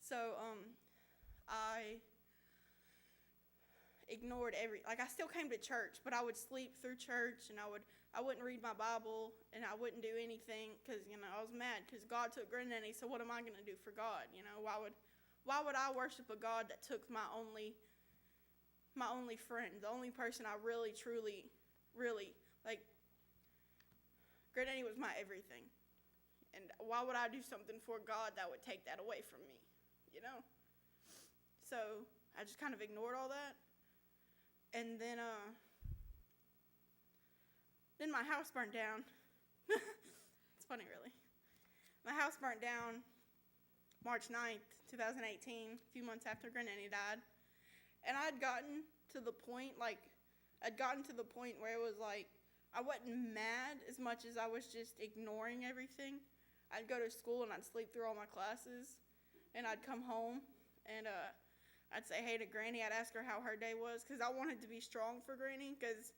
So I ignored I still came to church, but I would sleep through church, and I wouldn't read my Bible, and I wouldn't do anything because I was mad because God took granddaddy. So what am I going to do for God? Why would I worship a God that took my only friend, the only person I really truly really like? Granddaddy was my everything, and why would I do something for God that would take that away from me? You know. So I just kind of ignored all that. And then my house burnt down. It's funny, really. My house burnt down March 9th, 2018, a few months after Granddaddy died. And I'd gotten to the point where it was like, I wasn't mad as much as I was just ignoring everything. I'd go to school and I'd sleep through all my classes. And I'd come home and I'd say hey to Granny. I'd ask her how her day was because I wanted to be strong for Granny, because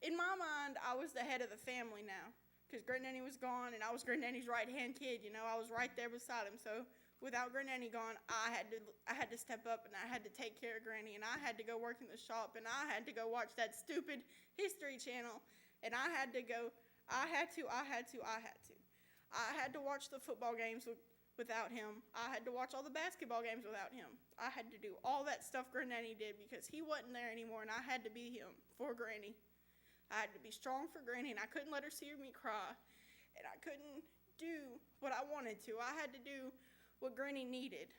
in my mind I was the head of the family now because Granddaddy was gone and I was Granddaddy's right-hand kid. I was right there beside him. So without Granddaddy gone, I had to step up and I had to take care of Granny, and I had to go work in the shop, and I had to go watch that stupid History Channel, and I had to watch the football games without him. I had to watch all the basketball games without him. I had to do all that stuff Granddaddy did because he wasn't there anymore, and I had to be him for Granny. I had to be strong for Granny, and I couldn't let her see me cry, and I couldn't do what I wanted to. I had to do what Granny needed,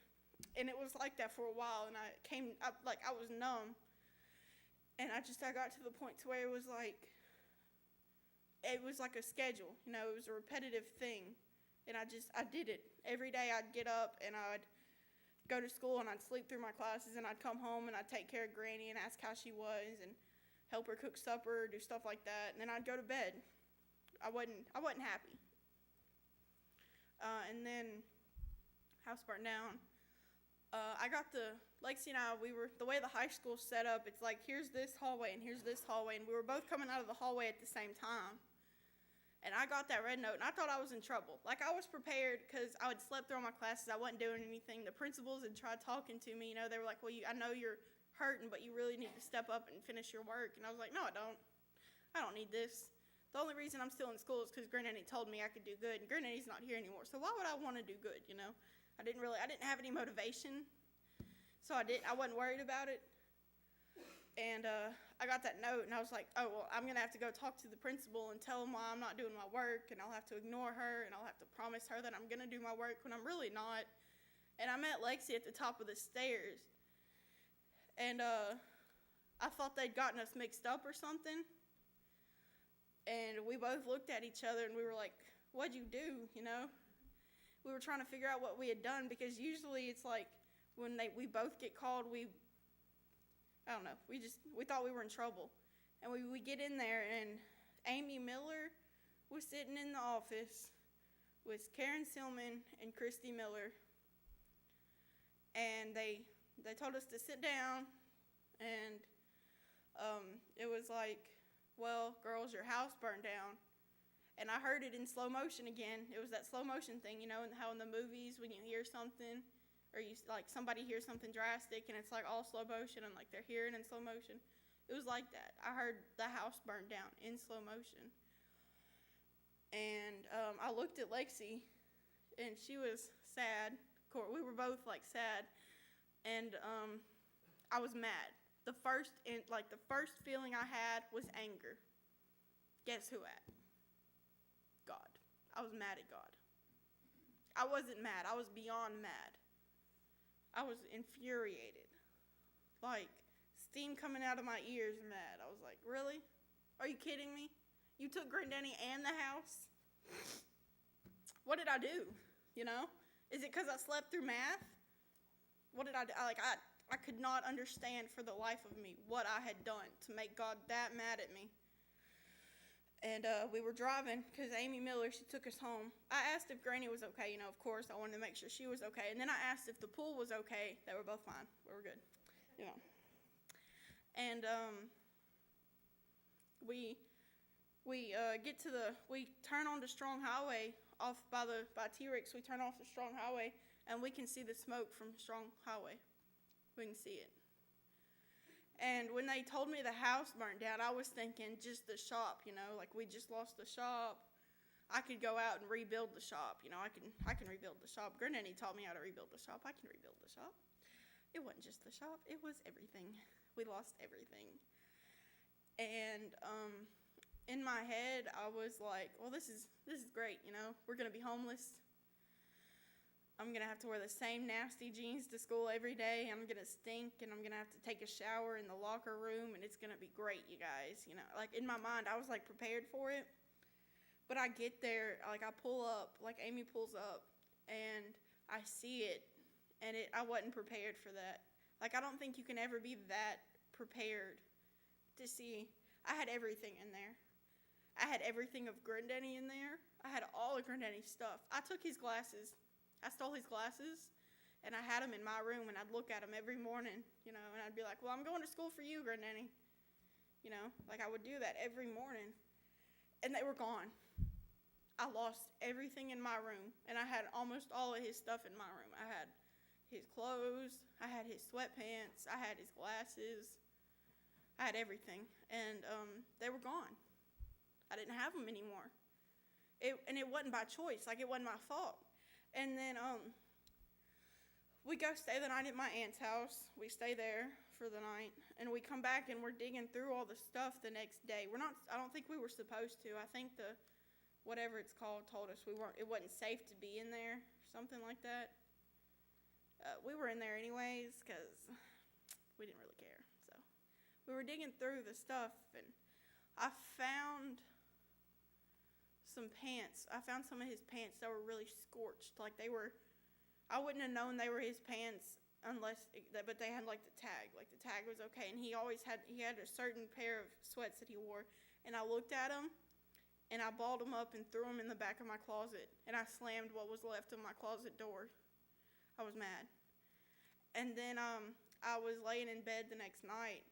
and it was like that for a while, and I was numb, and I got to the point to where it was like a schedule. It was a repetitive thing. And I did it. Every day I'd get up and I'd go to school and I'd sleep through my classes, and I'd come home and I'd take care of Granny and ask how she was and help her cook supper, do stuff like that. And then I'd go to bed. I wasn't happy. And then house burnt down. Lexi and I, the way the high school's set up, it's like here's this hallway and here's this hallway, and we were both coming out of the hallway at the same time. And I got that red note, and I thought I was in trouble. I was prepared because I had slept through all my classes. I wasn't doing anything. The principals had tried talking to me. They were like, well, I know you're hurting, but you really need to step up and finish your work. And I was like, no, I don't. I don't need this. The only reason I'm still in school is because Granddaddy told me I could do good, and Granddaddy's not here anymore. So why would I want to do good, I didn't have any motivation, so I wasn't worried about it. And I got that note, and I was like, oh, well, I'm going to have to go talk to the principal and tell him why I'm not doing my work, and I'll have to ignore her, and I'll have to promise her that I'm going to do my work when I'm really not. And I met Lexi at the top of the stairs, and I thought they'd gotten us mixed up or something. And we both looked at each other, and we were like, what'd you do, We were trying to figure out what we had done, because usually it's like when we both get called, I don't know, we thought we were in trouble. And we get in there, and Amy Miller was sitting in the office with Karen Silman and Christy Miller. And they told us to sit down, and it was like, well, girls, your house burned down. And I heard it in slow motion again. It was that slow motion thing, and how in the movies when you hear something, or somebody hears something drastic and it's like all slow motion and they're hearing in slow motion. It was like that. I heard the house burn down in slow motion. And I looked at Lexi, and she was sad. We were both sad. And I was mad. The first feeling I had was anger. Guess who at? God. I was mad at God. I wasn't mad. I was beyond mad. I was infuriated. Steam coming out of my ears mad. I was like, really? Are you kidding me? You took Granddaddy and the house? What did I do? Is it because I slept through math? What did I do? I could not understand for the life of me what I had done to make God that mad at me. And we were driving because Amy Miller, she took us home. I asked if Granny was okay. Of course, I wanted to make sure she was okay. And then I asked if the pool was okay. They were both fine. We were good. And we turn onto Strong Highway off by T-Rex. We turn off the Strong Highway, and we can see the smoke from Strong Highway. We can see it. And when they told me the house burned down, I was thinking just the shop, like we just lost the shop. I could go out and rebuild the shop. I can rebuild the shop. Granddaddy taught me how to rebuild the shop. I can rebuild the shop. It wasn't just the shop. It was everything. We lost everything. And in my head, I was like, well, this is great, We're going to be homeless. I'm going to have to wear the same nasty jeans to school every day. I'm going to stink, and I'm going to have to take a shower in the locker room, and it's going to be great, you guys. Like in my mind, I was like prepared for it. But I get there, like I pull up, like Amy pulls up, and I see it, and I wasn't prepared for that. Like I don't think you can ever be that prepared to see. I had everything in there. I had everything of Granddaddy in there. I had all of Granddaddy's stuff. I took his glasses. I stole his glasses, and I had them in my room, and I'd look at them every morning, and I'd be like, well, I'm going to school for you, Granddaddy. Like I would do that every morning, and they were gone. I lost everything in my room, and I had almost all of his stuff in my room. I had his clothes, I had his sweatpants, I had his glasses, I had everything, and they were gone. I didn't have them anymore. It wasn't by choice, like it wasn't my fault. And then we go stay the night at my aunt's house. We stay there for the night, and we come back and we're digging through all the stuff the next day. I don't think we were supposed to. I think whatever it's called told us it wasn't safe to be in there, something like that. We were in there anyways because we didn't really care. So we were digging through the stuff, and I found some pants. I found some of his pants that were really scorched. Like I wouldn't have known they were his pants but they had like the tag. Like the tag was okay, and he had a certain pair of sweats that he wore, and I looked at them, and I balled them up and threw them in the back of my closet, and I slammed what was left of my closet door. I was mad. And then I was laying in bed the next night,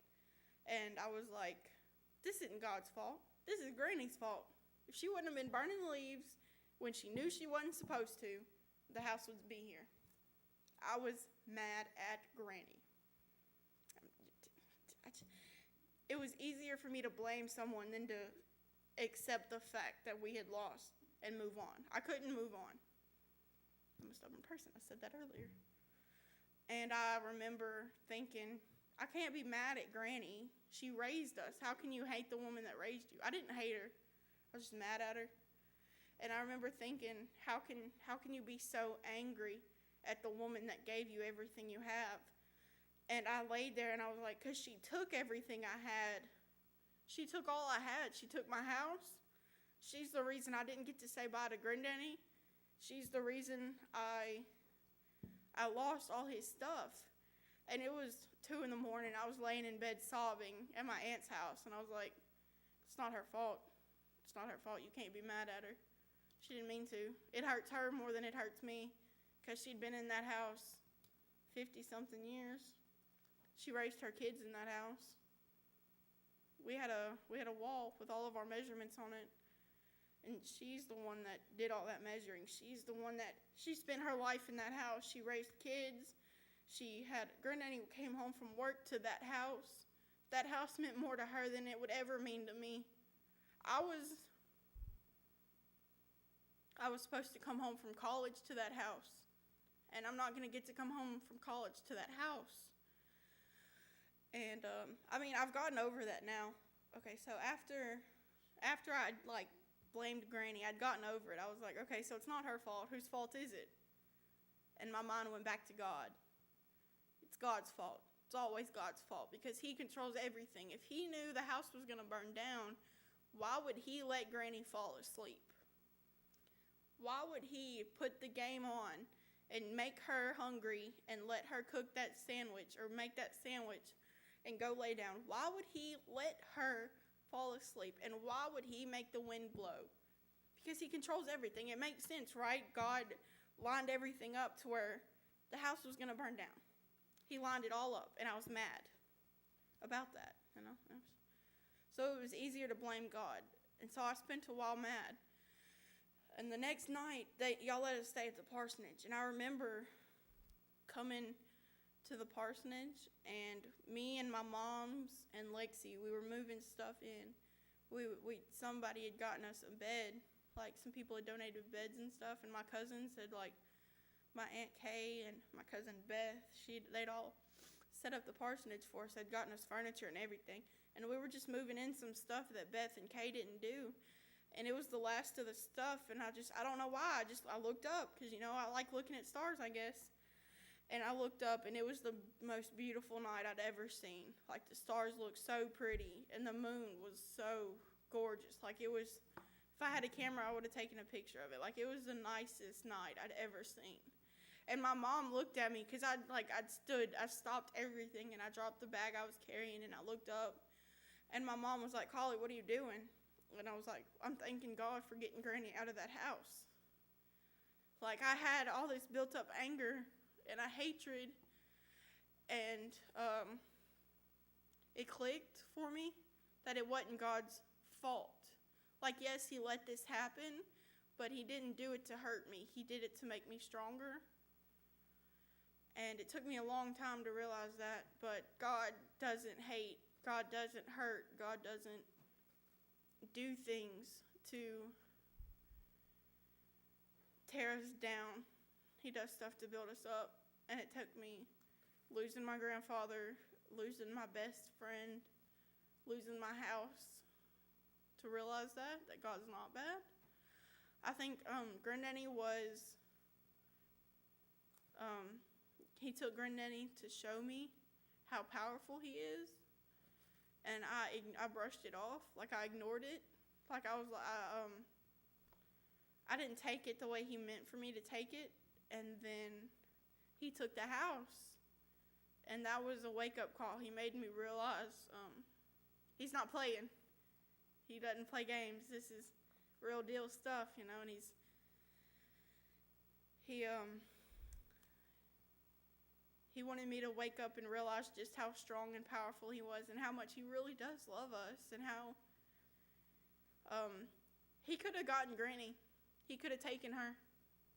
and I was like, this isn't God's fault. This is Granny's fault. If she wouldn't have been burning the leaves when she knew she wasn't supposed to, the house would be here. I was mad at Granny. It was easier for me to blame someone than to accept the fact that we had lost and move on. I couldn't move on. I'm a stubborn person. I said that earlier. And I remember thinking, I can't be mad at Granny. She raised us. How can you hate the woman that raised you? I didn't hate her. I was just mad at her. And I remember thinking, how can you be so angry at the woman that gave you everything you have? And I laid there and I was like, because she took everything I had. She took all I had. She took my house. She's the reason I didn't get to say bye to Granddaddy. She's the reason I lost all his stuff. And it was 2 a.m. I was laying in bed sobbing at my aunt's house. And I was like, it's not her fault. It's not her fault. You can't be mad at her. She didn't mean to. It hurts her more than it hurts me because she'd been in that house 50-something years. She raised her kids in that house. We had a wall with all of our measurements on it, and she's the one that did all that measuring. She spent her life in that house. She raised kids. Granddaddy came home from work to that house. That house meant more to her than it would ever mean to me. I was supposed to come home from college to that house, and I'm not going to get to come home from college to that house. And I've gotten over that now. Okay, so after I blamed Granny, I'd gotten over it. I was like, okay, so it's not her fault. Whose fault is it? And my mind went back to God. It's God's fault. It's always God's fault because He controls everything. If He knew the house was going to burn down, why would He let Granny fall asleep? Why would He put the game on and make her hungry and let her cook that sandwich or make that sandwich and go lay down? Why would He let her fall asleep? And why would He make the wind blow? Because He controls everything. It makes sense, right? God lined everything up to where the house was going to burn down. He lined it all up, and I was mad about that, So it was easier to blame God. And so I spent a while mad. And the next night, y'all let us stay at the parsonage. And I remember coming to the parsonage, and me and my mom's and Lexi, we were moving stuff in. Somebody had gotten us a bed, like some people had donated beds and stuff, and my cousins had, like, my Aunt Kay and my cousin Beth, they'd all set up the parsonage for us. They'd gotten us furniture and everything, and we were just moving in some stuff that Beth and Kay didn't do, and it was the last of the stuff, and I don't know why, I looked up, because, I like looking at stars, I guess, and I looked up, and it was the most beautiful night I'd ever seen. Like, the stars looked so pretty, and the moon was so gorgeous. Like, it was, if I had a camera, I would have taken a picture of it. Like, it was the nicest night I'd ever seen. And my mom looked at me, because I stopped everything, and I dropped the bag I was carrying, and I looked up, and my mom was like, "Collie, what are you doing?" And I was like, "I'm thanking God for getting Granny out of that house." Like, I had all this built up anger and a hatred, and it clicked for me that it wasn't God's fault. Like, yes, he let this happen, but he didn't do it to hurt me. He did it to make me stronger. And it took me a long time to realize that, but God doesn't hate, God doesn't hurt, God doesn't do things to tear us down. He does stuff to build us up, and it took me losing my grandfather, losing my best friend, losing my house to realize that God's not bad. I think Granddaddy was... he took Granddaddy to show me how powerful he is, and I brushed it off. Like, I ignored it. Like, I didn't take it the way he meant for me to take it, and then he took the house, and that was a wake-up call. He made me realize he's not playing. He doesn't play games. This is real deal stuff, and he wanted me to wake up and realize just how strong and powerful he was, and how much he really does love us, and how he could have gotten Granny. He could have taken her,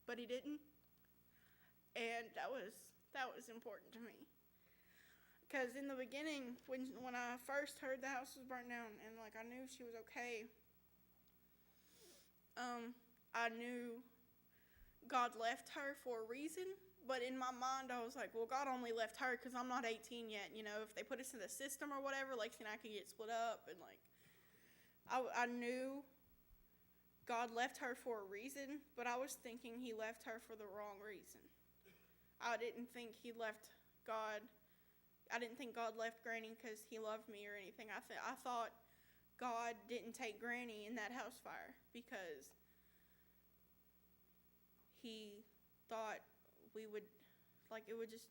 but he didn't. And that was important to me. Because in the beginning, when I first heard the house was burnt down, and like I knew she was okay, I knew God left her for a reason. But in my mind, I was like, well, God only left her because I'm not 18 yet. If they put us in the system or whatever, Lexi and I could get split up. And, I knew God left her for a reason, but I was thinking he left her for the wrong reason. I didn't think God left Granny because he loved me or anything. I thought God didn't take Granny in that house fire because he thought we would, it would just,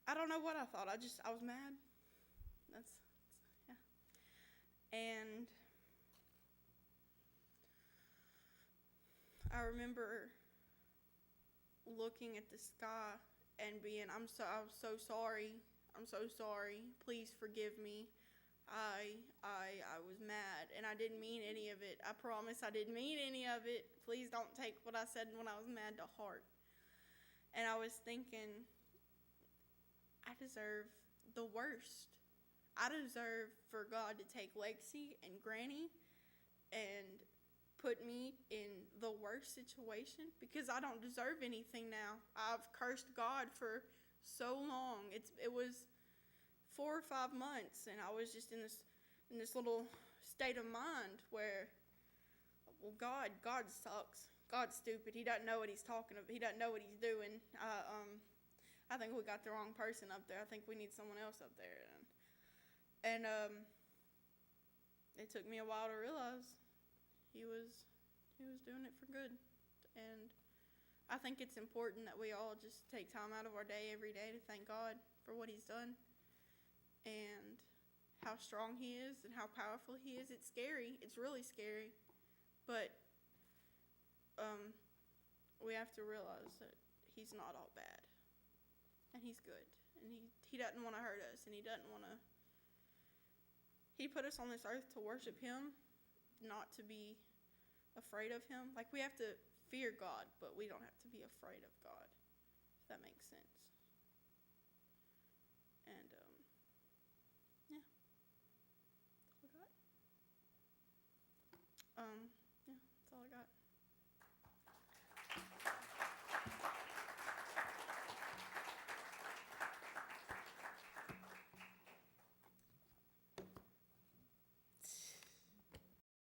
I don't know what I thought. I was mad. Yeah. And I remember looking at the sky and being, I'm so sorry. I'm so sorry. Please forgive me. I was mad, and I didn't mean any of it. I promise I didn't mean any of it. Please don't take what I said when I was mad to heart. And I was thinking, I deserve the worst. I deserve for God to take Lexi and Granny and put me in the worst situation because I don't deserve anything now. I've cursed God for so long. It was 4 or 5 months, and I was just in this little state of mind where, well, God sucks. God's stupid. He doesn't know what he's talking about. He doesn't know what he's doing. I think we got the wrong person up there. I think we need someone else up there. And it took me a while to realize he was doing it for good. And I think it's important that we all just take time out of our day every day to thank God for what he's done and how strong he is and how powerful he is. It's scary. It's really scary. But we have to realize that he's not all bad, and he's good, and he doesn't want to hurt us, and he put us on this earth to worship him, not to be afraid of him. Like, we have to fear God, but we don't have to be afraid of God, if that makes sense.